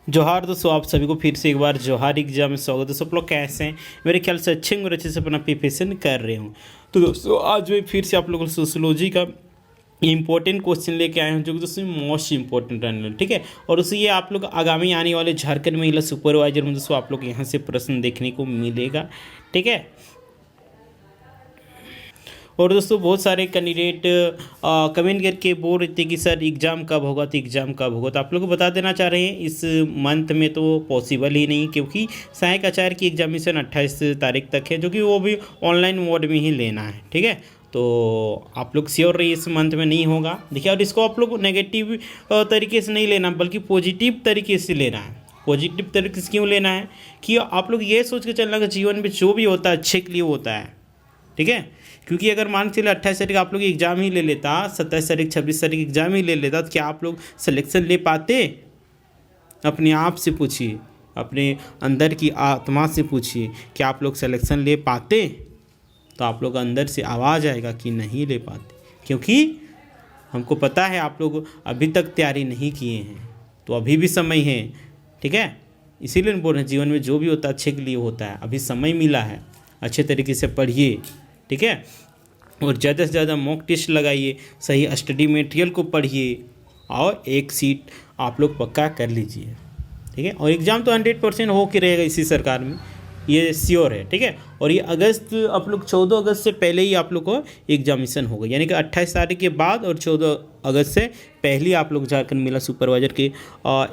जोहार दोस्तों, आप सभी को फिर से एक बार जोहार एग्जाम में स्वागत है। दोस्तों आप लोग कैसे हैं? मेरे ख्याल से अच्छे और अच्छे से अपना प्रिपरेशन कर रहे हूँ। तो दोस्तों आज मैं फिर से आप लोगों को सोशियोलॉजी का इंपॉर्टेंट क्वेश्चन लेके आए हैं, जो कि दोस्तों मोस्ट इंपॉर्टेंट रहने वाला, ठीक है। और उसी ये आप लोग आगामी आने वाले झारखंड महिला सुपरवाइजर में दोस्तों आप लोग यहाँ से प्रश्न देखने को मिलेगा, ठीक है। और दोस्तों बहुत सारे कैंडिडेट कमेंट करके बोल रहे थे कि सर एग्ज़ाम कब होगा, तो एग्ज़ाम कब होगा। तो आप लोग को बता देना चाह रहे हैं इस मंथ में तो पॉसिबल ही नहीं, क्योंकि सहायक आचार्य की एग्जामिनेशन 28 तारीख तक है, जो कि वो भी ऑनलाइन मोड में ही लेना है, ठीक है। तो आप लोग श्योर रहिए इस मंथ में नहीं होगा। देखिए, और इसको आप लोग नेगेटिव तरीके से नहीं लेना, बल्कि पॉजिटिव तरीके से लेना है। पॉजिटिव तरीके से क्यों लेना है कि आप लोग ये सोच के चलना कि जीवन में जो भी होता है अच्छे के लिए होता है, ठीक है। क्योंकि अगर मान के चलिए 28 तारीख आप लोग एग्ज़ाम ही ले लेता, 27 तारीख 26 तारीख एग्ज़ाम ही ले लेता, तो क्या आप लोग सिलेक्शन ले पाते? अपने आप से पूछिए, अपने अंदर की आत्मा से पूछिए, क्या आप लोग सिलेक्शन ले पाते? तो आप लोग अंदर से आवाज़ आएगा कि नहीं ले पाते, क्योंकि हमको पता है आप लोग अभी तक तैयारी नहीं किए हैं, तो अभी भी समय है, ठीक है। इसीलिए बोल रहे हैं जीवन में जो भी होता है अच्छे के लिए होता है, अभी समय मिला है, अच्छे तरीके से पढ़िए, ठीक है। और ज़्यादा से ज़्यादा मॉक टेस्ट लगाइए, सही स्टडी मटेरियल को पढ़िए, और एक सीट आप लोग पक्का कर लीजिए, ठीक है। और एग्ज़ाम तो 100% हो के रहेगा इसी सरकार में, ये श्योर है, ठीक है। और ये अगस्त आप लोग 14 अगस्त से पहले ही आप लोग को एग्जामिनेशन होगा, यानी कि 28 तारीख के बाद और 14 अगस्त से पहले आप लोग झारखंड महिला सुपरवाइजर के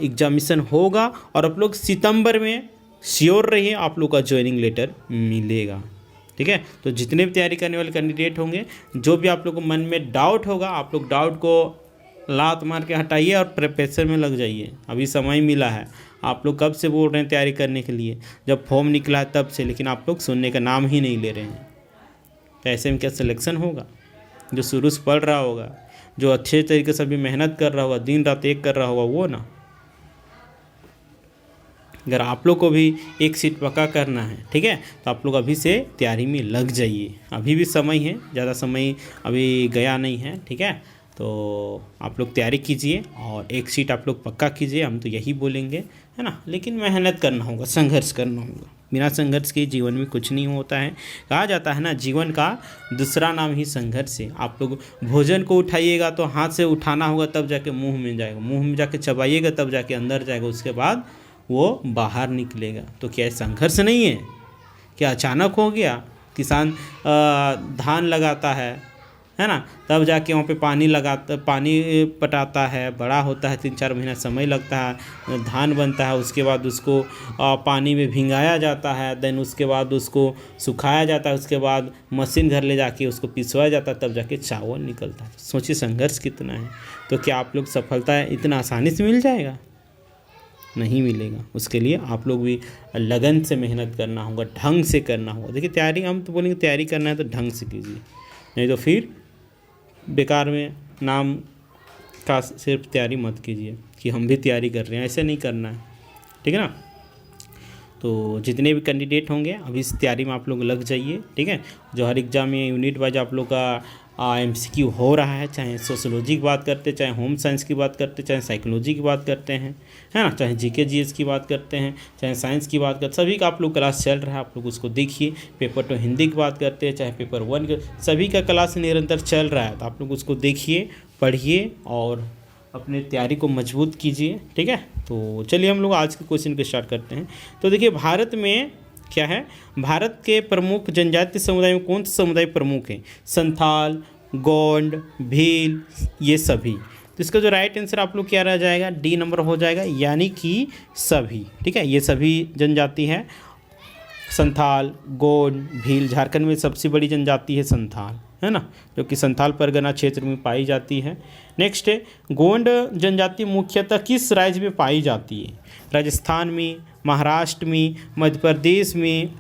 एग्जामिनेशन होगा। और आप लोग सितंबर में श्योर रहिए आप लोग का ज्वाइनिंग लेटर मिलेगा, ठीक है। तो जितने भी तैयारी करने वाले कैंडिडेट होंगे, जो भी आप लोग को मन में डाउट होगा, आप लोग डाउट को लात मार के हटाइए और प्रिपरेशन में लग जाइए। अभी समय मिला है। आप लोग कब से बोल रहे हैं तैयारी करने के लिए, जब फॉर्म निकला है तब से, लेकिन आप लोग सुनने का नाम ही नहीं ले रहे हैं। तो ऐसे में क्या सिलेक्शन होगा? जो शुरू से पढ़ रहा होगा, जो अच्छे तरीके से अभी मेहनत कर रहा होगा, दिन रात एक कर रहा होगा, वो ना। अगर आप लोग को भी एक सीट पक्का करना है, ठीक है, तो आप लोग अभी से तैयारी में लग जाइए। अभी भी समय है, ज़्यादा समय अभी गया नहीं है, ठीक है। तो आप लोग तैयारी कीजिए और एक सीट आप लोग पक्का कीजिए, हम तो यही बोलेंगे, है ना। लेकिन मेहनत करना होगा, संघर्ष करना होगा। बिना संघर्ष के जीवन में कुछ नहीं होता है। कहा जाता है ना, जीवन का दूसरा नाम ही संघर्ष है। आप लोग भोजन को उठाइएगा तो हाथ से उठाना होगा, तब जाके मुंह में जाएगा, मुंह में जाके चबाइएगा तब जाके अंदर जाएगा, उसके बाद वो बाहर निकलेगा। तो क्या संघर्ष नहीं है? क्या अचानक हो गया? किसान धान लगाता है ना, तब जाके वहाँ पे पानी पटाता है, बड़ा होता है, 3-4 महीना समय लगता है, धान बनता है, उसके बाद उसको पानी में भिंगाया जाता है, देन उसके बाद उसको सुखाया जाता है, उसके बाद मशीन घर ले जाके उसको पिसवाया जाता है, तब जाके चावल निकलता है। सोचिए संघर्ष कितना है। तो क्या आप लोग सफलता इतना आसानी से मिल जाएगा? नहीं मिलेगा। उसके लिए आप लोग भी लगन से मेहनत करना होगा, ढंग से करना होगा। देखिए तैयारी, हम तो बोलेंगे तैयारी करना है तो ढंग से कीजिए, नहीं तो फिर बेकार में नाम का सिर्फ तैयारी मत कीजिए कि हम भी तैयारी कर रहे हैं, ऐसे नहीं करना है, ठीक है ना। तो जितने भी कैंडिडेट होंगे अभी इस तैयारी में आप लोग लग जाइए, ठीक है। जो हर एग्ज़ाम में यूनिट वाइज आप लोग का MCQ हो रहा है, चाहे सोशियोलॉजी की बात करते, चाहे होम साइंस की बात करते, चाहे साइकोलॉजी की बात करते हैं, है ना, चाहे GK GS की बात करते हैं, चाहे साइंस की बात करते, सभी का आप लोग क्लास चल रहा है। आप लोग उसको देखिए। पेपर 2 हिंदी की बात करते हैं, चाहे पेपर 1 का, सभी का क्लास निरंतर चल रहा है। तो आप लोग उसको देखिए, पढ़िए और अपने तैयारी को मजबूत कीजिए, ठीक है। तो चलिए हम लोग आज के क्वेश्चन को स्टार्ट करते हैं। तो देखिए भारत में क्या है, भारत के प्रमुख जनजातीय समुदाय में कौन से समुदाय प्रमुख हैं? संथाल, गोंड, भील, ये सभी। तो इसका जो राइट आंसर आप लोग क्या रह जाएगा? D नंबर हो जाएगा, यानी कि सभी, ठीक है। ये सभी जनजाति है, संथाल, गोंड, भील। झारखंड में सबसे बड़ी जनजाति है संथाल, है ना, जो कि संथाल परगना क्षेत्र में पाई जाती है। नेक्स्ट है गोंड जनजाति मुख्यतः किस राज्य में पाई जाती है? राजस्थान में, महाराष्ट्र में, मध्य प्रदेश में,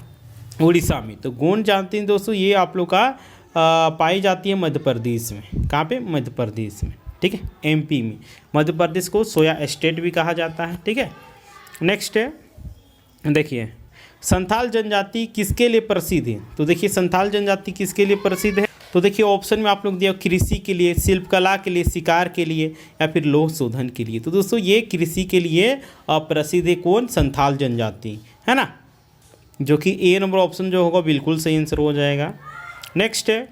उड़ीसा में। तो गोंड जानते हैं दोस्तों, ये आप लोग का पाई जाती है मध्य प्रदेश में। कहाँ पे? मध्य प्रदेश में, ठीक है, MP में। मध्य प्रदेश को सोया स्टेट भी कहा जाता है, ठीक है। नेक्स्ट है, देखिए संथाल जनजाति किसके लिए प्रसिद्ध है? तो देखिए संथाल जनजाति किसके लिए प्रसिद्ध है? तो देखिए ऑप्शन में आप लोग दिया कृषि के लिए, शिल्पकला के लिए, शिकार के लिए या फिर लौह शोधन के लिए। तो दोस्तों ये कृषि के लिए प्रसिद्ध है कौन, संथाल जनजाति, है ना, जो कि ए नंबर ऑप्शन जो होगा बिल्कुल सही आंसर हो जाएगा। नेक्स्ट है,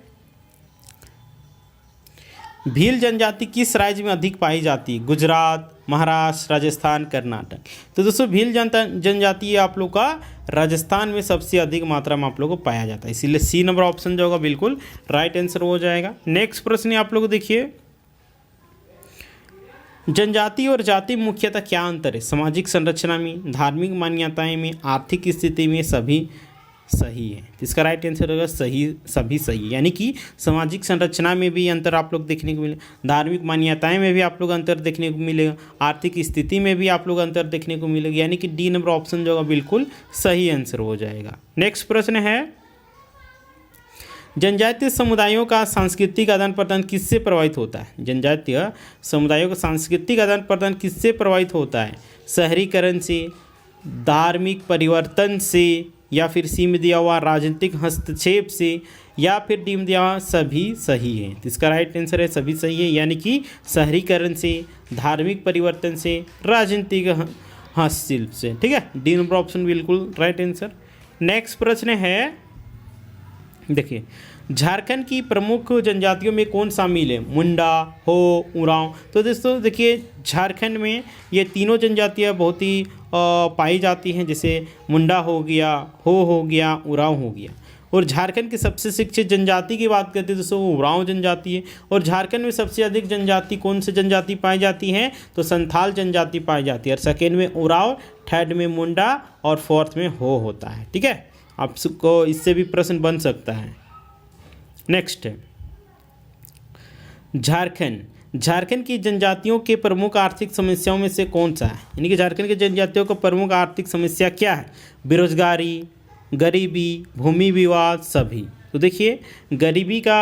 भील जनजाति किस राज्य में अधिक पाई जाती है, गुजरात, महाराष्ट्र, राजस्थान, कर्नाटक। तो दोस्तों भील जनजाति आप लोग का राजस्थान में सबसे अधिक मात्रा में आप लोग को पाया जाता है, इसीलिए सी नंबर ऑप्शन जो होगा बिल्कुल राइट आंसर हो जाएगा। नेक्स्ट प्रश्न आप लोग देखिए, जनजाति और जाति में मुख्यतः क्या अंतर है, सामाजिक संरचना में, धार्मिक मान्यताएं में, आर्थिक स्थिति में, सभी सही है। इसका राइट आंसर होगा सही, सभी सही, यानी कि सामाजिक संरचना में भी अंतर आप लोग देखने को मिलेगा, धार्मिक मान्यताएं में भी आप लोग अंतर देखने को मिलेगा, आर्थिक स्थिति में भी आप लोग अंतर देखने को मिलेगा, यानी कि डी नंबर ऑप्शन जो होगा बिल्कुल सही आंसर हो जाएगा। नेक्स्ट प्रश्न है, जनजातीय समुदायों का सांस्कृतिक आदान प्रदान किससे प्रभावित होता है, जनजातीय समुदायों का सांस्कृतिक आदान प्रदान किससे प्रभावित होता है, शहरीकरण से, धार्मिक परिवर्तन से, या फिर सी में दिया हुआ राजनीतिक हस्तक्षेप से, या फिर डी में दिया हुआ सभी सही है। तो इसका राइट आंसर है सभी सही है, यानी कि शहरीकरण से, धार्मिक परिवर्तन से, राजनीतिक हस्तक्षेप से, ठीक है, डी नंबर ऑप्शन बिल्कुल राइट आंसर। नेक्स्ट प्रश्न है, देखिए झारखंड की प्रमुख जनजातियों में कौन शामिल है, मुंडा, हो, उरांव। तो दोस्तों देखिए झारखंड में ये तीनों जनजातियाँ बहुत ही पाई जाती हैं, जैसे मुंडा हो गया, हो गया, उरांव हो गया। और झारखंड की सबसे शिक्षित जनजाति की बात करते हैं दोस्तों वो उरांव जनजाति है। और झारखंड में सबसे अधिक जनजाति कौन सी जनजाति पाई जाती है, तो संथाल जनजाति पाई जाती है, और सेकेंड में उरांव, थर्ड में मुंडा और फोर्थ में हो होता है, ठीक है। आपको इससे भी प्रश्न बन सकता है। नेक्स्ट है, झारखंड की जनजातियों के प्रमुख आर्थिक समस्याओं में से कौन सा है, यानी कि झारखंड की जनजातियों का प्रमुख आर्थिक समस्या क्या है, बेरोजगारी, गरीबी, भूमि विवाद, सभी। तो देखिए गरीबी का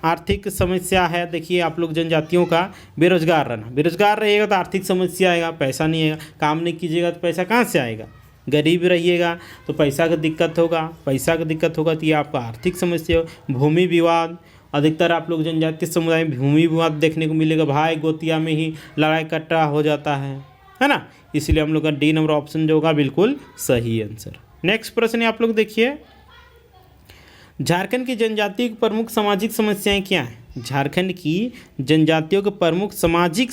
आर्थिक समस्या है, देखिए आप लोग जनजातियों का बेरोजगार रहना, बेरोजगार रहिएगा तो आर्थिक समस्या आएगा, पैसा नहीं आएगा, काम नहीं कीजिएगा तो पैसा कहाँ से आएगा, गरीब रहिएगा तो पैसा का दिक्कत होगा, तो ये आपका आर्थिक समस्या हो। भूमि विवाद, अधिकतर आप लोग जनजातीय समुदाय में भूमि विवाद देखने को मिलेगा, भाई गोतिया में ही लड़ाई कट्टा हो जाता है ना, इसलिए हम लोग का डी नंबर ऑप्शन जो होगा बिल्कुल सही आंसर। नेक्स्ट प्रश्न आप लोग देखिए, झारखंड की जनजाति की प्रमुख सामाजिक समस्याएं क्या हैं, झारखंड की जनजातियों के प्रमुख सामाजिक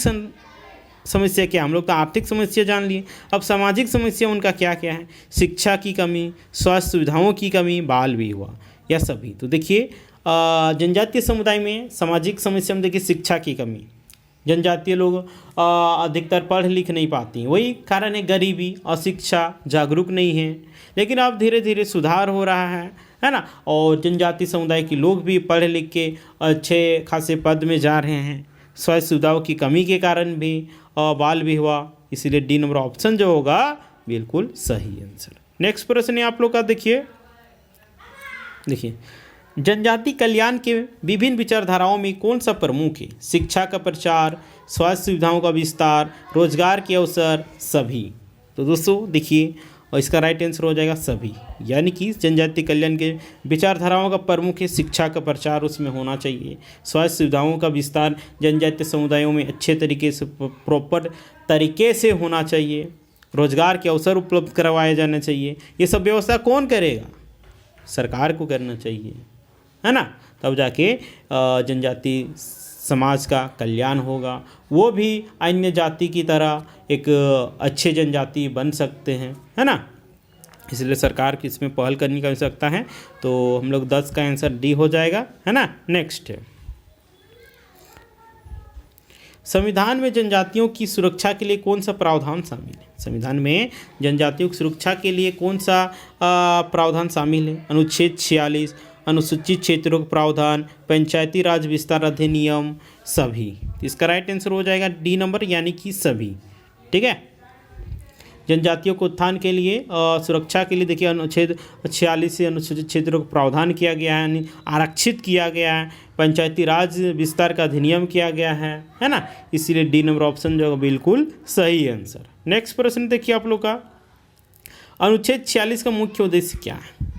समस्या क्या, हम लोग तो आर्थिक समस्या जान लिए, अब सामाजिक समस्या उनका क्या क्या है, शिक्षा की कमी, स्वास्थ्य सुविधाओं की कमी, बाल विवाह, या सभी। तो देखिए जनजातीय समुदाय में सामाजिक समस्या में देखिए शिक्षा की कमी, जनजातीय लोग अधिकतर पढ़ लिख नहीं पाती, वही कारण है गरीबी, अशिक्षा, जागरूक नहीं है, लेकिन अब धीरे धीरे सुधार हो रहा है ना, और जनजातीय समुदाय के लोग भी पढ़ लिख के अच्छे खासे पद में जा रहे हैं, स्वास्थ्य सुविधाओं की कमी के कारण भी बाल विवाह, इसीलिए डी नंबर ऑप्शन जो होगा बिल्कुल सही आंसर। नेक्स्ट प्रश्न है आप लोग का देखिए जनजाति कल्याण के विभिन्न विचारधाराओं में कौन सा प्रमुख है, शिक्षा का प्रचार, स्वास्थ्य सुविधाओं का विस्तार, रोजगार के अवसर, सभी। तो दोस्तों देखिए और इसका राइट आंसर हो जाएगा सभी, यानी कि जनजाति कल्याण के विचारधाराओं का प्रमुख है शिक्षा का प्रचार, उसमें होना चाहिए, स्वास्थ्य सुविधाओं का विस्तार जनजातीय समुदायों में अच्छे तरीके से प्रॉपर तरीके से होना चाहिए, रोजगार के अवसर उपलब्ध करवाए जाने चाहिए। ये सब व्यवस्था कौन करेगा, सरकार को करना चाहिए, है ना, तब जाके जनजाति समाज का कल्याण होगा, वो भी अन्य जाति की तरह एक अच्छे जनजाति बन सकते हैं, है ना, इसलिए सरकार की इसमें पहल करने की आवश्यकता है। तो हम लोग 10 का आंसर डी हो जाएगा, है ना। नेक्स्ट है संविधान में जनजातियों की सुरक्षा के लिए कौन सा प्रावधान शामिल है, संविधान में जनजातियों की सुरक्षा के लिए कौन सा प्रावधान शामिल है, अनुच्छेद 46, अनुसूचित क्षेत्रों का प्रावधान, पंचायती राज विस्तार अधिनियम, सभी। इसका राइट आंसर हो जाएगा डी नंबर, यानी कि सभी, ठीक है। जनजातियों को उत्थान के लिए सुरक्षा के लिए देखिए अनुच्छेद 46 से अनुसूचित क्षेत्रों का प्रावधान किया गया है, यानी आरक्षित किया गया है, पंचायती राज विस्तार का अधिनियम किया गया है ना, इसीलिए डी नंबर ऑप्शन जो है बिल्कुल सही आंसर। नेक्स्ट प्रश्न देखिए आप लोग का, अनुच्छेद 46 का मुख्य उद्देश्य क्या है,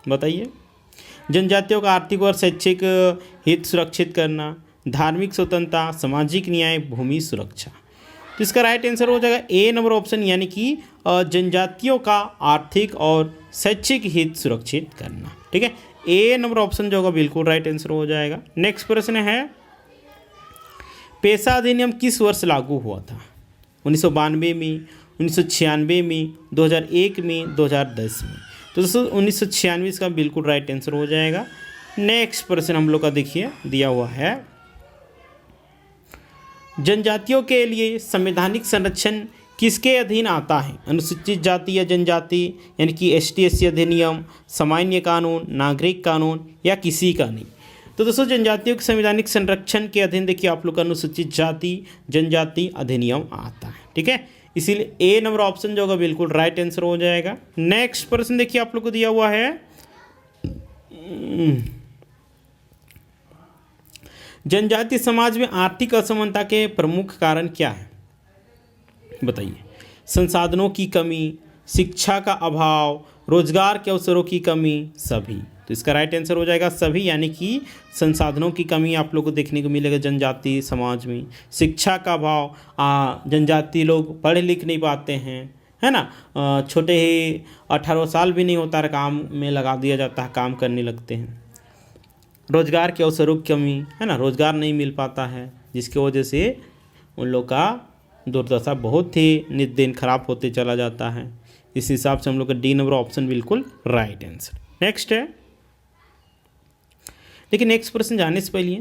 बताइए। जनजातियों का आर्थिक और शैक्षिक हित सुरक्षित करना, धार्मिक स्वतंत्रता, सामाजिक न्याय, भूमि सुरक्षा। तो इसका राइट आंसर हो जाएगा ए नंबर ऑप्शन, यानी कि जनजातियों का आर्थिक और शैक्षिक हित सुरक्षित करना। ठीक है, ए नंबर ऑप्शन जो होगा बिल्कुल राइट आंसर हो जाएगा। नेक्स्ट प्रश्न है, पेशा अधिनियम किस वर्ष लागू हुआ था? 1992 में, 1996 में, 2001 में, 2010 में। तो दोस्तों 1996 इसका बिल्कुल राइट आंसर हो जाएगा। नेक्स्ट प्रश्न हम लोग का देखिए दिया हुआ है, जनजातियों के लिए संवैधानिक संरक्षण किसके अधीन आता है? अनुसूचित जाति या जनजाति यानी कि ST/SC अधिनियम, सामान्य कानून, नागरिक कानून या किसी का नहीं। तो दोस्तों जनजातियों के संवैधानिक संरक्षण के अधीन देखिए आप लोग का अनुसूचित जाति जनजाति अधिनियम आता है। ठीक है, इसीलिए ए नंबर ऑप्शन जो होगा बिल्कुल राइट आंसर हो जाएगा। नेक्स्ट प्रश्न देखिए आप लोग को दिया हुआ है, जनजातीय समाज में आर्थिक असमानता के प्रमुख कारण क्या है? बताइए। संसाधनों की कमी, शिक्षा का अभाव, रोजगार के अवसरों की कमी, सभी। तो इसका राइट आंसर हो जाएगा सभी, यानी कि संसाधनों की कमी आप लोग को देखने को मिलेगा जनजातीय समाज में, शिक्षा का अभाव, जनजाति लोग पढ़ लिख नहीं पाते हैं, है ना, छोटे ही 18 साल भी नहीं होता है काम में लगा दिया जाता है, काम करने लगते हैं। रोजगार के अवसरों की कमी, है ना, रोजगार नहीं मिल पाता है, जिसकी वजह से उन लोग का दुर्दशा बहुत ही नित दिन खराब होते चला जाता है। इस हिसाब से हम लोग का डी नंबर ऑप्शन बिल्कुल राइट आंसर। नेक्स्ट है, देखिए नेक्स्ट प्रश्न जाने से पहले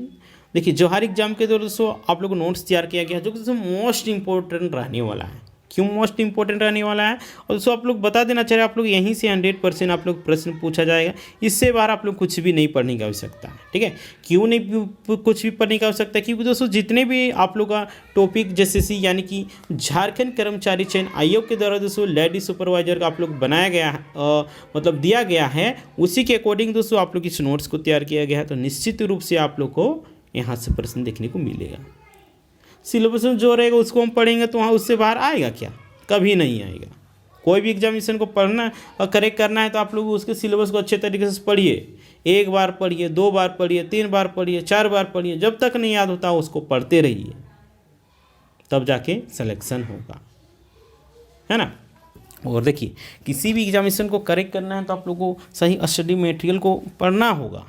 देखिए जोहार एग्जाम के दौरान दोस्तों आप लोग को नोट्स तैयार किया गया है जो कि दोस्तों मोस्ट इंपॉर्टेंट रहने वाला है। क्यों मोस्ट इंपॉर्टेंट रहने वाला है? और दोस्तों आप लोग बता देना चाहिए, आप लोग यहीं से 100% आप लोग प्रश्न पूछा जाएगा, इससे बाहर आप लोग कुछ भी नहीं पढ़ने की आवश्यकता है। ठीक है, क्यों नहीं कुछ भी पढ़ने की आवश्यकता है? क्योंकि दोस्तों जितने भी आप लोग का टॉपिक जैसे यानी कि झारखंड कर्मचारी चयन आयोग के द्वारा दोस्तों लेडी सुपरवाइजर का आप लोग बनाया गया है, मतलब दिया गया है, उसी के अकॉर्डिंग दोस्तों आप लोग इस नोट्स को तैयार किया गया है। तो निश्चित रूप से आप लोग को यहाँ से प्रश्न देखने को मिलेगा। सिलेबस में जो रहेगा उसको हम पढ़ेंगे तो वहाँ उससे बाहर आएगा क्या? कभी नहीं आएगा। कोई भी एग्जामिनेशन को पढ़ना और करेक्ट करना है तो आप लोग उसके सिलेबस को अच्छे तरीके से पढ़िए। एक बार पढ़िए, 2 बार पढ़िए, 3 बार पढ़िए, 4 बार पढ़िए, जब तक नहीं याद होता उसको पढ़ते रहिए, तब जाके सिलेक्शन होगा, है ना। और देखिए किसी भी एग्जामिनेशन को करेक्ट करना है तो आप लोगों को सही स्टडी मटेरियल को पढ़ना होगा,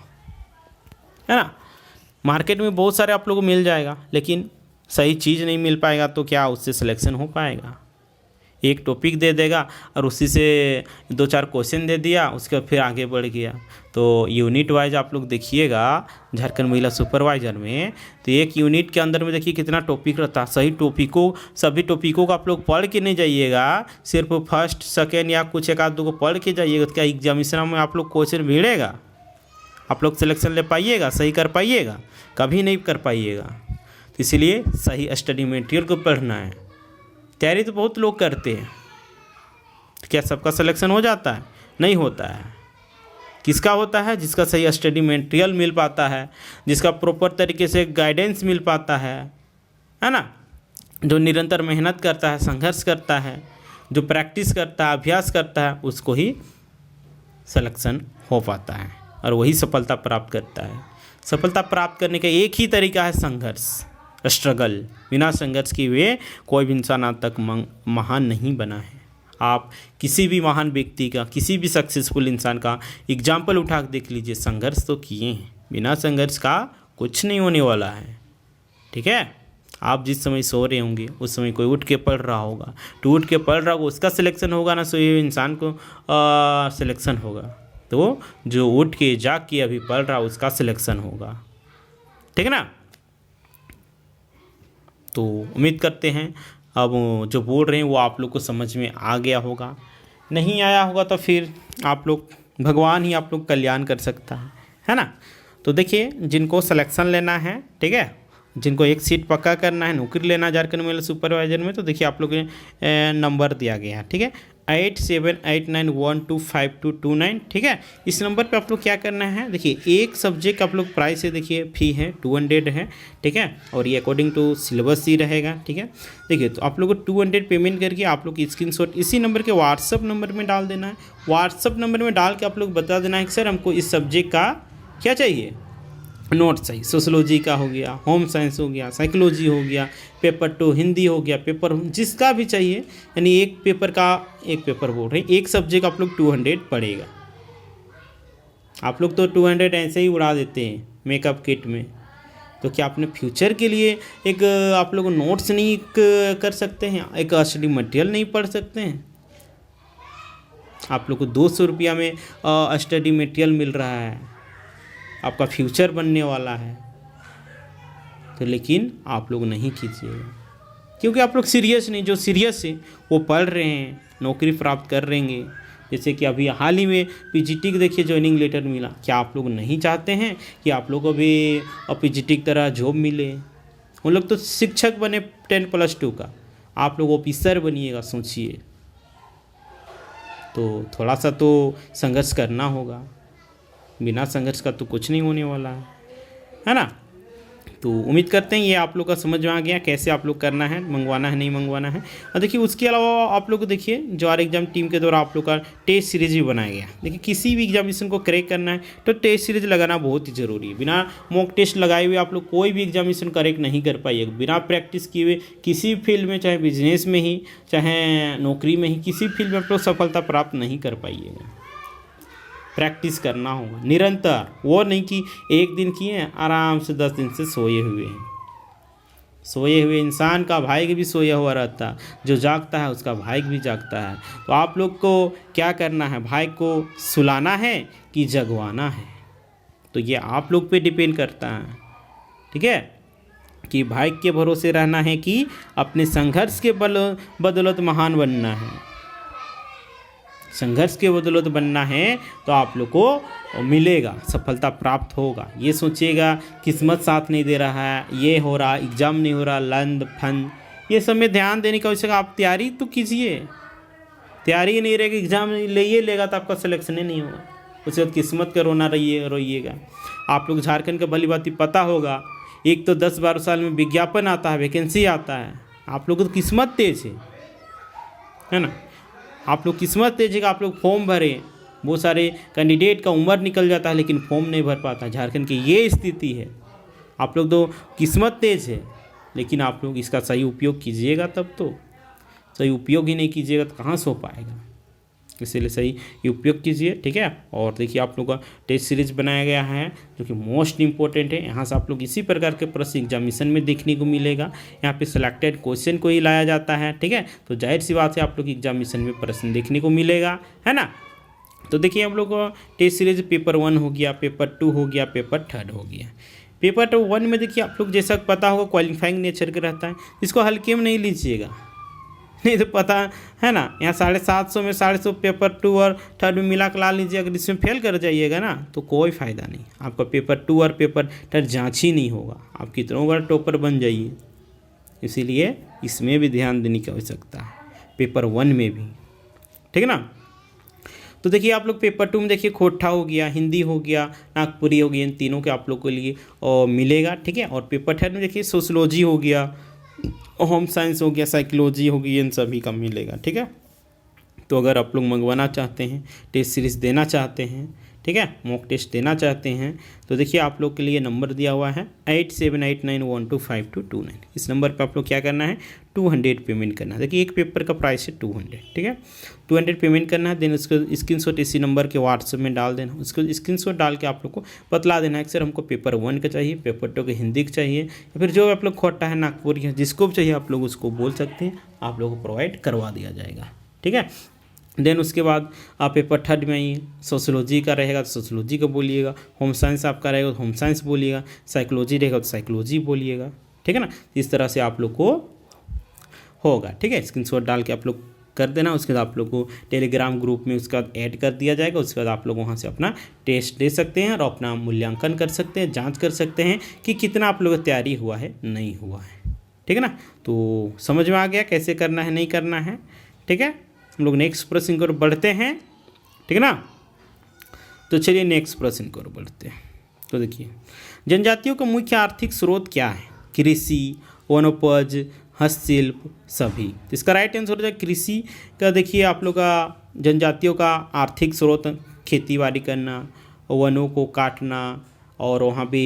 है ना। मार्केट में बहुत सारे आप लोगों को मिल जाएगा, लेकिन सही चीज़ नहीं मिल पाएगा तो क्या उससे सिलेक्शन हो पाएगा? एक टॉपिक दे देगा और उसी से 2-4 क्वेश्चन दे दिया, उसके बाद फिर आगे बढ़ गया। तो यूनिट वाइज आप लोग देखिएगा झारखंड महिला सुपरवाइजर में, तो एक यूनिट के अंदर में देखिए कितना टॉपिक रहता है। सभी टॉपिकों को आप लोग पढ़ के नहीं जाइएगा, सिर्फ फर्स्ट सेकेंड या कुछ एक आध दो को पढ़ के जाइएगा। तो क्या एग्जामिनेशन में आप लोग क्वेश्चन भिड़ेगा? आप लोग सिलेक्शन ले पाइएगा? सही कर पाइएगा? कभी नहीं कर पाइएगा। तो इसलिए सही स्टडी मटेरियल को पढ़ना है। तैयारी तो बहुत लोग करते हैं, तो क्या सबका सिलेक्शन हो जाता है? नहीं होता है। किसका होता है? जिसका सही स्टडी मटेरियल मिल पाता है, जिसका प्रॉपर तरीके से गाइडेंस मिल पाता है ना, जो निरंतर मेहनत करता है, संघर्ष करता है, जो प्रैक्टिस करता है, अभ्यास करता है, उसको ही सिलेक्शन हो पाता है और वही सफलता प्राप्त करता है। सफलता प्राप्त करने का एक ही तरीका है संघर्ष, स्ट्रगल। बिना संघर्ष के हुए कोई भी इंसान आज तक महान नहीं बना है। आप किसी भी महान व्यक्ति का, किसी भी सक्सेसफुल इंसान का एग्जाम्पल उठा के देख लीजिए, संघर्ष तो किए हैं। बिना संघर्ष का कुछ नहीं होने वाला है। ठीक है, आप जिस समय सो रहे होंगे उस समय कोई उठ के पढ़ रहा होगा, तो उठ के पढ़ रहा होगा उसका सिलेक्शन होगा ना, सोए हुए इंसान को सिलेक्शन होगा। तो जो उठ के जाग के अभी पढ़ रहा उसका सिलेक्शन होगा। ठीक है ना। तो उम्मीद करते हैं अब जो बोल रहे हैं वो आप लोग को समझ में आ गया होगा। नहीं आया होगा तो फिर आप लोग, भगवान ही आप लोग कल्याण कर सकता है ना। तो देखिए जिनको सिलेक्शन लेना है, ठीक है, जिनको एक सीट पक्का करना है, नौकरी लेना झारखंड महिला सुपरवाइजर में, तो देखिए आप लोग नंबर दिया गया है। ठीक है, 8789125229। ठीक है, इस नंबर पे आप लोग क्या करना है, देखिए एक सब्जेक्ट आप लोग प्राइस है, देखिए फ़ी है 200 है। ठीक है, और ये अकॉर्डिंग टू सिलेबस ही रहेगा। ठीक है, देखिए तो आप लोग को 200 पेमेंट करके आप लोग स्क्रीनशॉट इसी नंबर के व्हाट्सअप नंबर में डाल देना है। व्हाट्सअप नंबर में डाल के आप लोग बता देना है कि सर हमको इस सब्जेक्ट का क्या चाहिए, नोट चाहिए। सोशलॉजी का हो गया, होम साइंस हो गया, साइकोलॉजी हो गया, पेपर 2 हिंदी हो गया, पेपर जिसका भी चाहिए, यानी एक पेपर बोल रहे हैं, एक सब्जेक्ट आप लोग 200 पड़ेगा। आप लोग तो 200 ऐसे ही उड़ा देते हैं मेकअप किट में, तो क्या अपने फ्यूचर के लिए एक आप लोग नोट्स नहीं कर सकते हैं, एक स्टडी मटेरियल नहीं पढ़ सकते हैं? आप लोग को 200 रुपया में स्टडी मटेरियल मिल रहा है, आपका फ्यूचर बनने वाला है, तो लेकिन आप लोग नहीं कीजिएगा, क्योंकि आप लोग सीरियस नहीं, जो सीरियस है वो पढ़ रहे हैं, नौकरी प्राप्त कर रहेंगे। जैसे कि अभी हाल ही में पीजीटी के देखिए ज्वाइनिंग लेटर मिला, क्या आप लोग नहीं चाहते हैं कि आप लोग को भी पीजीटी की तरह जॉब मिले? उन लोग तो शिक्षक बने 10+2 का, आप लोग ऑफिसर बनिएगा, सोचिए। तो थोड़ा सा तो संघर्ष करना होगा, बिना संघर्ष का तो कुछ नहीं होने वाला है ना। तो उम्मीद करते हैं ये आप लोग का समझ में आ गया, कैसे आप लोग करना है, मंगवाना है नहीं मंगवाना है। और देखिए उसके अलावा आप लोग को देखिए ज्वार एग्जाम टीम के द्वारा आप लोग का टेस्ट सीरीज भी बनाया गया। देखिए किसी भी एग्जामिनेशन को क्रैक करना है तो टेस्ट सीरीज लगाना बहुत ही ज़रूरी है। बिना मॉक टेस्ट लगाए हुए आप लोग कोई भी एग्जामिनेशन क्रैक नहीं कर पाइएगा। बिना प्रैक्टिस किए हुए किसी फील्ड में, चाहे बिजनेस में ही, चाहे नौकरी में ही, किसी फील्ड में आप लोग सफलता प्राप्त नहीं कर पाइएगा। प्रैक्टिस करना होगा निरंतर, वो नहीं कि एक दिन किए आराम से 10 दिन से सोए हुए हैं। सोए हुए इंसान का भाग्य भी सोया हुआ रहता है, जो जागता है उसका भाग्य भी जागता है। तो आप लोग को क्या करना है, भाग्य को सुलाना है कि जगवाना है, तो ये आप लोग पे डिपेंड करता है। ठीक है, कि भाग्य के भरोसे रहना है कि अपने संघर्ष के बदौलत महान बनना है। संघर्ष के बदौलत बनना है तो आप लोग को मिलेगा, सफलता प्राप्त होगा। ये सोचिएगा किस्मत साथ नहीं दे रहा है, ये हो रहा, एग्ज़ाम नहीं हो रहा, लंद फंद, ये सब में ध्यान देने का आवश्यकता। आप तैयारी तो कीजिए, तैयारी नहीं रहेगी, एग्ज़ाम ले लेगा तो आपका सिलेक्शन ही नहीं होगा। उसके बाद किस्मत का रोइएगा। आप लोग झारखंड का भली बात पता होगा, एक तो 10-12 साल में विज्ञापन आता है, वैकेंसी आता है। आप लोग तो किस्मत तेज है ना, आप लोग किस्मत तेज है कि आप लोग फॉर्म भरें, बहुत सारे कैंडिडेट का उम्र निकल जाता है लेकिन फॉर्म नहीं भर पाता। झारखंड की ये स्थिति है। आप लोग तो किस्मत तेज है, लेकिन आप लोग इसका सही उपयोग कीजिएगा, तब तो सही उपयोग ही नहीं कीजिएगा तो कहाँ से हो पाएगा। इसीलिए सही उपयोग कीजिए। ठीक है, और देखिए आप लोग का टेस्ट सीरीज बनाया गया है जो कि मोस्ट इंपॉर्टेंट है। यहाँ से आप लोग इसी प्रकार के प्रश्न एग्जामिनेशन में देखने को मिलेगा। यहाँ पे सिलेक्टेड क्वेश्चन को ही लाया जाता है। ठीक है, तो जाहिर सी बात है आप लोग एग्जामिनेशन में प्रश्न देखने को मिलेगा, है ना। तो देखिए हम लोग का टेस्ट सीरीज पेपर 1 हो गया, पेपर 2 हो गया, पेपर 3 हो गया। पेपर 1 में देखिए आप लोग जैसा पता होगा क्वालिफाइंग नेचर का रहता है, इसको हल्के में नहीं लीजिएगा, नहीं तो पता है ना। यहाँ 750 में 150 पेपर 2 और 3 में मिला कर ला लीजिए। अगर इसमें फेल कर जाइएगा ना तो कोई फ़ायदा नहीं, आपका पेपर 2 और पेपर 3 जांच ही नहीं होगा। आप कितनों बार टॉपर बन जाइए, इसीलिए इसमें भी ध्यान देने की आवश्यकता है, पेपर 1 में भी। ठीक है ना। तो देखिए आप लोग पेपर 2 में देखिए खोटा हो गया, हिंदी हो गया, नागपुरी हो गया, इन तीनों के आप लोग के लिए मिलेगा। ठीक है, और पेपर 3 में देखिए सोशलॉजी हो गया, होम साइंस हो गया, साइकोलॉजी हो गई, इन सभी का मिलेगा। ठीक है, तो अगर आप लोग मंगवाना चाहते हैं, टेस्ट सीरीज़ देना चाहते हैं, ठीक है, मॉक टेस्ट देना चाहते हैं, तो देखिए आप लोग के लिए नंबर दिया हुआ है 8789125229। इस नंबर पे आप लोग क्या करना है, 200 पेमेंट करना है। देखिए एक पेपर का प्राइस है 200, ठीक है, 200 पेमेंट करना है। देन उसको स्क्रीनशॉट इसी नंबर के व्हाट्सएप में डाल देना। उसको स्क्रीनशॉट डाल के आप लोग को बतला देना है कि सर हमको पेपर 1 का चाहिए, पेपर 2 के हिंदी का चाहिए, या फिर जो आप लोग खोटा है नागपुर या जिसको भी चाहिए आप लोग उसको बोल सकते हैं, आप लोगों को प्रोवाइड करवा दिया जाएगा। ठीक है, देन उसके बाद आप पेपर 3 में ही सोशलॉजी का रहेगा तो सोशलॉजी का बोलिएगा, होम साइंस आपका रहेगा तो होम साइंस बोलिएगा, साइकोलॉजी रहेगा तो साइकोलॉजी बोलिएगा। ठीक है ना, इस तरह से आप लोग को होगा। ठीक है, स्क्रीनशॉट डाल के आप लोग कर देना। उसके बाद आप लोग को टेलीग्राम ग्रुप में उसका ऐड कर दिया जाएगा। उसके बाद आप लोग वहाँ से अपना टेस्ट दे सकते हैं और अपना मूल्यांकन कर सकते हैं, जाँच कर सकते हैं कि कितना आप लोग का तैयारी हुआ है नहीं हुआ है। ठीक है ना, तो समझ में आ गया कैसे करना है नहीं करना है। ठीक है, हम लोग नेक्स्ट प्रश्न की ओर बढ़ते हैं। ठीक है ना, तो चलिए नेक्स्ट प्रश्न की ओर बढ़ते हैं। तो देखिए जनजातियों का मुख्य आर्थिक स्रोत क्या है, कृषि, वनोपज, हस्तशिल्प, सभी। तो इसका राइट आंसर हो जाए कृषि का। देखिए आप लोग का जनजातियों का आर्थिक स्रोत खेती बाड़ी करना, वनों को काटना और वहाँ पे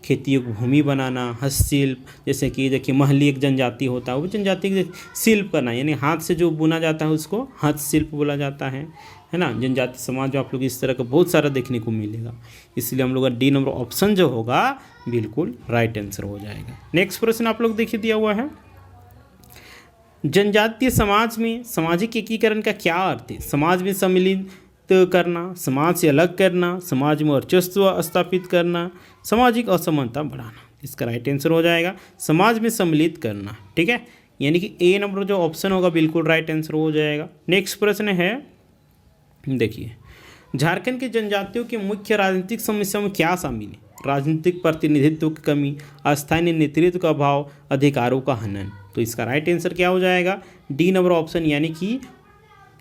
खेती की भूमि बनाना, हस्तशिल्प, जैसे कि देखिए महली एक जनजाति होता है, वो जनजाति के शिल्प करना, यानी हाथ से जो बुना जाता है उसको हस्तशिल्प बोला जाता है ना। जनजाति समाज में आप लोग इस तरह का बहुत सारा देखने को मिलेगा, इसलिए हम लोग का डी नंबर ऑप्शन जो होगा बिल्कुल राइट आंसर हो जाएगा। नेक्स्ट प्रश्न आप लोग देखिए दिया हुआ है, जनजातीय समाज में सामाजिक एकीकरण का क्या अर्थ है? समाज में सम्मिलित करना, समाज से अलग करना, समाज में वर्चस्व स्थापित करना, सामाजिक असमानता बढ़ाना। इसका राइट आंसर हो जाएगा समाज में सम्मिलित करना। ठीक है, यानी कि ए नंबर जो ऑप्शन होगा बिल्कुल राइट आंसर हो जाएगा। नेक्स्ट प्रश्न है, देखिए झारखंड के जनजातियों की मुख्य राजनीतिक समस्याओं में क्या शामिल है? राजनीतिक प्रतिनिधित्व की कमी, स्थानीय नेतृत्व का अभाव, अधिकारों का हनन। तो इसका राइट आंसर क्या हो जाएगा? डी नंबर ऑप्शन, यानी कि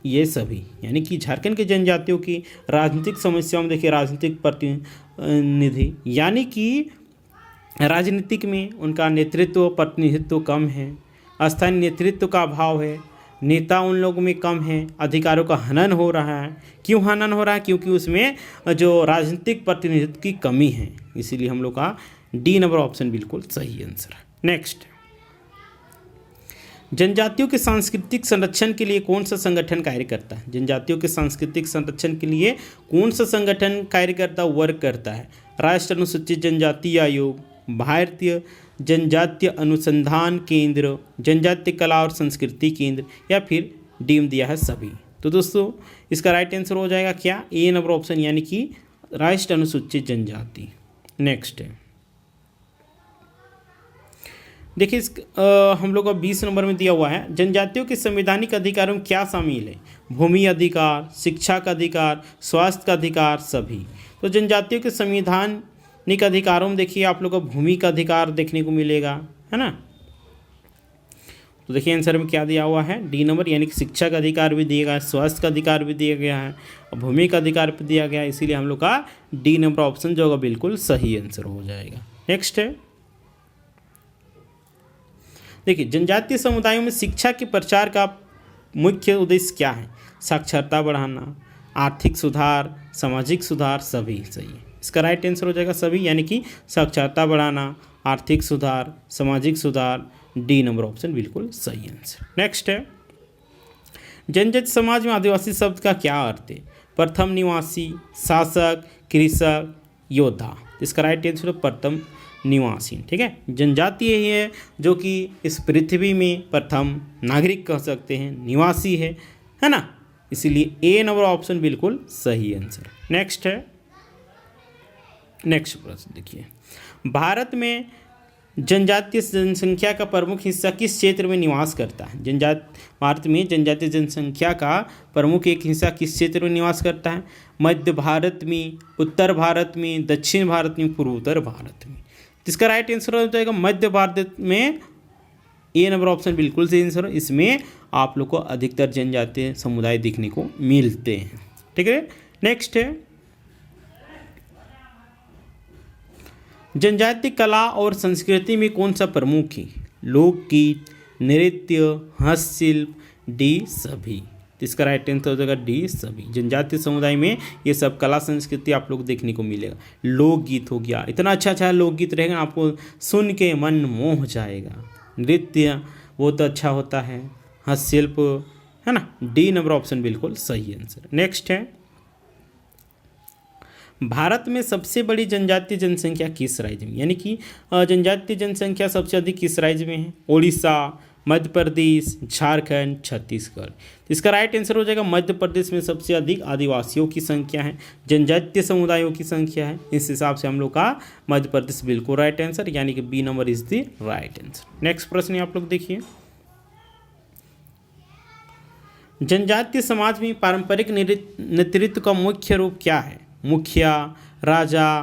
ये सभी, यानी कि झारखंड के जनजातियों की राजनीतिक समस्याओं में देखिए राजनीतिक प्रतिनिधि, यानी कि राजनीतिक में उनका नेतृत्व प्रतिनिधित्व कम है, स्थानीय नेतृत्व का अभाव है, नेता उन लोगों में कम है, अधिकारों का हनन हो रहा है। क्यों हनन हो रहा है? क्योंकि उसमें जो राजनीतिक प्रतिनिधित्व की कमी है, इसीलिए हम लोग का डी नंबर ऑप्शन बिल्कुल सही आंसर है। नेक्स्ट, जनजातियों के सांस्कृतिक संरक्षण के लिए कौन सा संगठन कार्य करता है? जनजातियों के सांस्कृतिक संरक्षण के लिए कौन सा संगठन कार्य करता है, वर्क करता है? राष्ट्रीय अनुसूचित जनजाति आयोग, भारतीय जनजातीय अनुसंधान केंद्र, जनजातीय कला और संस्कृति केंद्र, या फिर डीम दिया है सभी। तो दोस्तों इसका राइट आंसर हो जाएगा क्या? ए नंबर ऑप्शन, यानी कि राष्ट्रीय अनुसूचित जनजाति। नेक्स्ट है, देखिए इस हम लोग का 20 नंबर में दिया हुआ है, जनजातियों के संवैधानिक अधिकारों में क्या शामिल है? भूमि अधिकार, शिक्षा का अधिकार, स्वास्थ्य का अधिकार, सभी। तो जनजातियों के संवैधानिक अधिकारों में देखिए आप लोग को भूमि का अधिकार देखने को मिलेगा, है ना। तो देखिए आंसर में क्या दिया हुआ है? डी नंबर, यानी कि शिक्षा का अधिकार भी दिया गया है, स्वास्थ्य का अधिकार भी दिया गया है और भूमि का अधिकार भी दिया गया है, इसीलिए हम लोग का डी नंबर ऑप्शन जो होगा बिल्कुल सही आंसर हो जाएगा। नेक्स्ट है, देखिए जनजातीय समुदायों में शिक्षा के प्रचार का मुख्य उद्देश्य क्या है? साक्षरता बढ़ाना, आर्थिक सुधार, सामाजिक सुधार, सभी सही है। इसका राइट आंसर हो जाएगा सभी, यानी कि साक्षरता बढ़ाना, आर्थिक सुधार, सामाजिक सुधार, डी नंबर ऑप्शन बिल्कुल सही आंसर। नेक्स्ट है, जनजाति समाज में आदिवासी शब्द का क्या अर्थ है? प्रथम निवासी, शासक, कृषक, योद्धा। इसका राइट आंसर प्रथम निवासी। ठीक है, जनजाति यही है जो कि इस पृथ्वी में प्रथम नागरिक कह सकते हैं, निवासी है ना, इसीलिए ए नंबर ऑप्शन बिल्कुल सही आंसर। नेक्स्ट है, नेक्स्ट प्रश्न देखिए, भारत में जनजातीय जनसंख्या का प्रमुख हिस्सा किस क्षेत्र में निवास करता है? भारत में जनजातीय जनसंख्या का प्रमुख एक हिस्सा किस क्षेत्र में निवास करता है? मध्य भारत में, उत्तर भारत में, दक्षिण भारत में, पूर्वोत्तर भारत में। इसका राइट आंसर हो जाएगा मध्य भारत में, ए नंबर ऑप्शन बिल्कुल सही आंसर। इसमें आप लोग को अधिकतर जनजातीय समुदाय देखने को मिलते हैं। ठीक है, नेक्स्ट है, जनजातीय कला और संस्कृति में कौन सा प्रमुख है? लोकगीत, नृत्य, हस्तशिल्प, डी सभी। इसका राइट आंसर हो जाएगा डी सभी। जनजातीय समुदाय में ये सब कला संस्कृति आप लोग देखने को मिलेगा। लोकगीत हो गया, इतना अच्छा लोकगीत रहेगा आपको सुन के मन मोह जाएगा। नृत्य बहुत अच्छा होता है, हस्तशिल्प, है ना, डी नंबर ऑप्शन बिल्कुल सही आंसर। नेक्स्ट है, भारत में सबसे बड़ी जनजातीय जनसंख्या किस राज्य में? यानी कि जनजातीय जनसंख्या सबसे अधिक किस राज्य में है? उड़ीसा, मध्य प्रदेश, झारखंड, छत्तीसगढ़। इसका राइट आंसर हो जाएगा मध्य प्रदेश में सबसे अधिक आदिवासियों की संख्या है, जनजातीय समुदायों की संख्या है, इस हिसाब से हम लोग का मध्य प्रदेश बिल्कुल राइट आंसर, यानी कि B number is the right answer. Next प्रश्न आप लोग देखिए, जनजातीय समाज में पारंपरिक नेतृत्व का मुख्य रूप क्या है? मुखिया, राजा,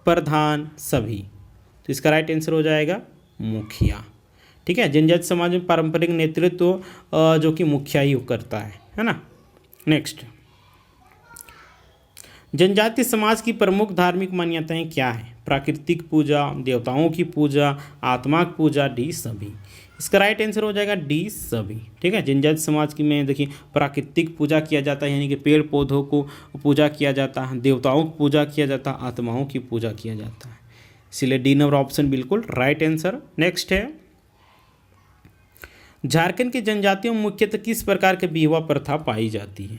प्रधान, सभी। तो इसका राइट आंसर हो जाएगा मुखिया। ठीक है, जनजाति समाज में पारंपरिक नेतृत्व जो कि मुखिया ही करता है ना। नेक्स्ट, जनजातीय समाज की प्रमुख धार्मिक मान्यताएं क्या है? प्राकृतिक पूजा, देवताओं की पूजा, आत्मा की पूजा, डी सभी। इसका राइट आंसर हो जाएगा डी सभी। ठीक है, जनजाति समाज की में देखिए प्राकृतिक पूजा किया जाता है, यानी कि पेड़ पौधों को पूजा किया जाता है, देवताओं की पूजा किया जाता है, आत्माओं की पूजा किया जाता है, इसलिए डी नंबर ऑप्शन बिल्कुल राइट आंसर। नेक्स्ट है, झारखंड की जनजातियों में मुख्यतः किस प्रकार की विवाह प्रथा पाई जाती है?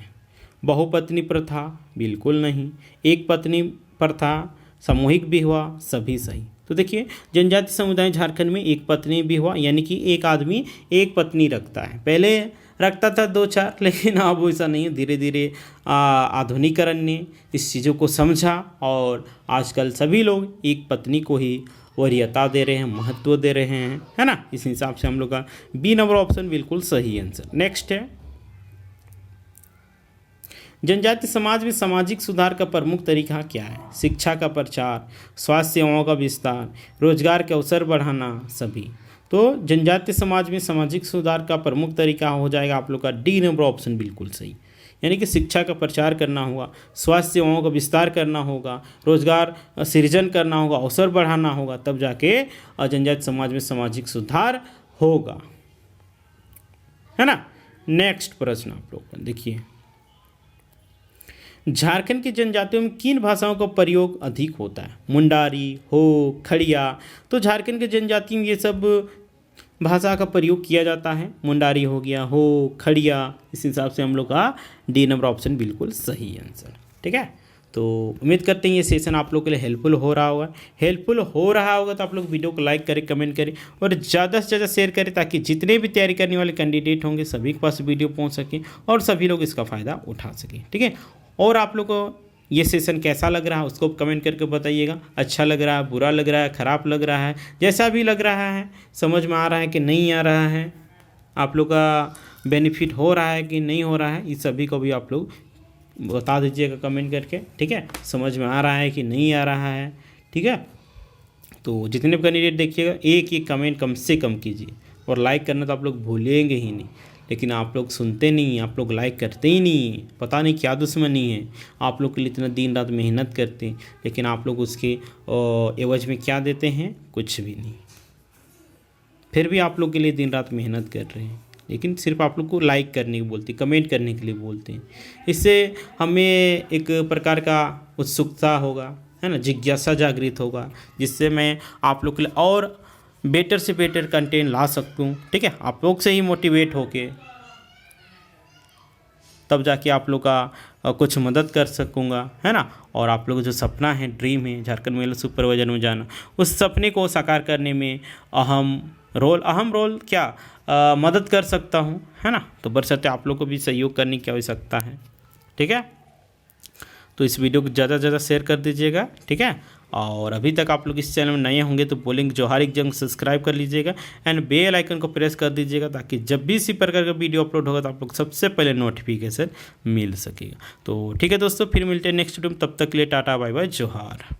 बहुपत्नी प्रथा बिल्कुल नहीं, एक पत्नी प्रथा, सामूहिक विवाह, सभी सही। तो देखिए जनजाति समुदाय झारखंड में एक पत्नी विवाह यानी कि एक आदमी एक पत्नी रखता है, पहले रखता था 2-4, लेकिन अब वैसा नहीं है। धीरे धीरे आधुनिकीकरण ने इस चीज़ों को समझा और आजकल सभी लोग एक पत्नी को ही वरीयता दे रहे हैं, महत्व दे रहे हैं, है ना। इस हिसाब से हम लोग का बी नंबर ऑप्शन बिल्कुल सही आंसर। नेक्स्ट है, जनजाति समाज में सामाजिक सुधार का प्रमुख तरीका क्या है? शिक्षा का प्रचार, स्वास्थ्य सेवाओं का विस्तार, रोजगार के अवसर बढ़ाना, सभी। तो जनजाति समाज में सामाजिक सुधार का प्रमुख तरीका हो जाएगा आप लोग का डी नंबर ऑप्शन बिल्कुल सही, यानी कि शिक्षा का प्रचार करना होगा, स्वास्थ्य सेवाओं का विस्तार करना होगा, रोजगार सृजन करना होगा, अवसर बढ़ाना होगा, तब जाके जनजाति समाज में सामाजिक सुधार होगा, है ना। नेक्स्ट प्रश्न आप लोग देखिए, झारखंड की जनजातियों में किन भाषाओं का प्रयोग अधिक होता है? मुंडारी, हो, खड़िया। तो झारखंड की जनजाति में ये सब भाषा का प्रयोग किया जाता है, मुंडारी हो गया, हो, खड़िया। इस हिसाब से हम लोग का डी नंबर ऑप्शन बिल्कुल सही आंसर। ठीक है, तो उम्मीद करते हैं ये सेशन आप लोग के लिए हेल्पफुल हो रहा होगा। हेल्पफुल हो रहा होगा तो आप लोग वीडियो को लाइक करें, कमेंट करें और ज़्यादा से ज़्यादा शेयर करें, ताकि जितने भी तैयारी करने वाले कैंडिडेट होंगे सभी के पास वीडियो पहुंच सके और सभी लोग इसका फ़ायदा उठा सकें। ठीक है, और आप लोग को ये सेशन कैसा लग रहा है उसको कमेंट करके बताइएगा। अच्छा लग रहा है, बुरा लग रहा है, ख़राब लग रहा है, जैसा भी लग रहा है, समझ में आ रहा है कि नहीं आ रहा है, आप लोग का बेनिफिट हो रहा है कि नहीं हो रहा है, इस सभी को भी आप लोग बता दीजिएगा कमेंट करके। ठीक है, समझ में आ रहा है कि नहीं आ रहा है। ठीक है, तो जितने भी कैंडिडेट देखिएगा एक कमेंट कम से कम कीजिए और लाइक करना तो आप लोग भूलेंगे ही नहीं, लेकिन आप लोग सुनते नहीं, आप लोग लाइक करते ही नहीं, पता नहीं क्या दुश्मनी है। आप लोग के लिए इतना दिन रात मेहनत करते हैं, लेकिन आप लोग उसके एवज में क्या देते हैं? कुछ भी नहीं। फिर भी आप लोग के लिए दिन रात मेहनत कर रहे हैं, लेकिन सिर्फ आप लोग को लाइक करने को बोलते हैं, कमेंट करने के लिए बोलते हैं। इससे हमें एक प्रकार का उत्सुकता होगा, है ना, जिज्ञासा जागृत होगा, जिससे मैं आप लोग के लिए और बेटर से बेटर कंटेंट ला सकता हूँ। ठीक है, आप लोग से ही मोटिवेट होके तब जाके आप लोग का कुछ मदद कर सकूँगा, है ना। और आप लोग जो सपना है, ड्रीम है झारखंड महिला सुपरवाइजर में जाना, उस सपने को साकार करने में अहम रोल क्या मदद कर सकता हूँ, है ना। तो बरसते आप लोग को भी सहयोग करने की आवश्यकता है। ठीक है, तो इस वीडियो को ज़्यादा से ज़्यादा शेयर कर दीजिएगा। ठीक है, और अभी तक आप लोग इस चैनल में नए होंगे तो बोलेंगे जोहार एग्जाम सब्सक्राइब कर लीजिएगा एंड बेल आइकन को प्रेस कर दीजिएगा, ताकि जब भी इसी प्रकार का वीडियो अपलोड होगा तो आप लोग सबसे पहले नोटिफिकेशन मिल सकेगा। तो ठीक है दोस्तों, फिर मिलते हैं नेक्स्ट वीडियो में, तब तक के लिए टाटा बाय बाय जोहार।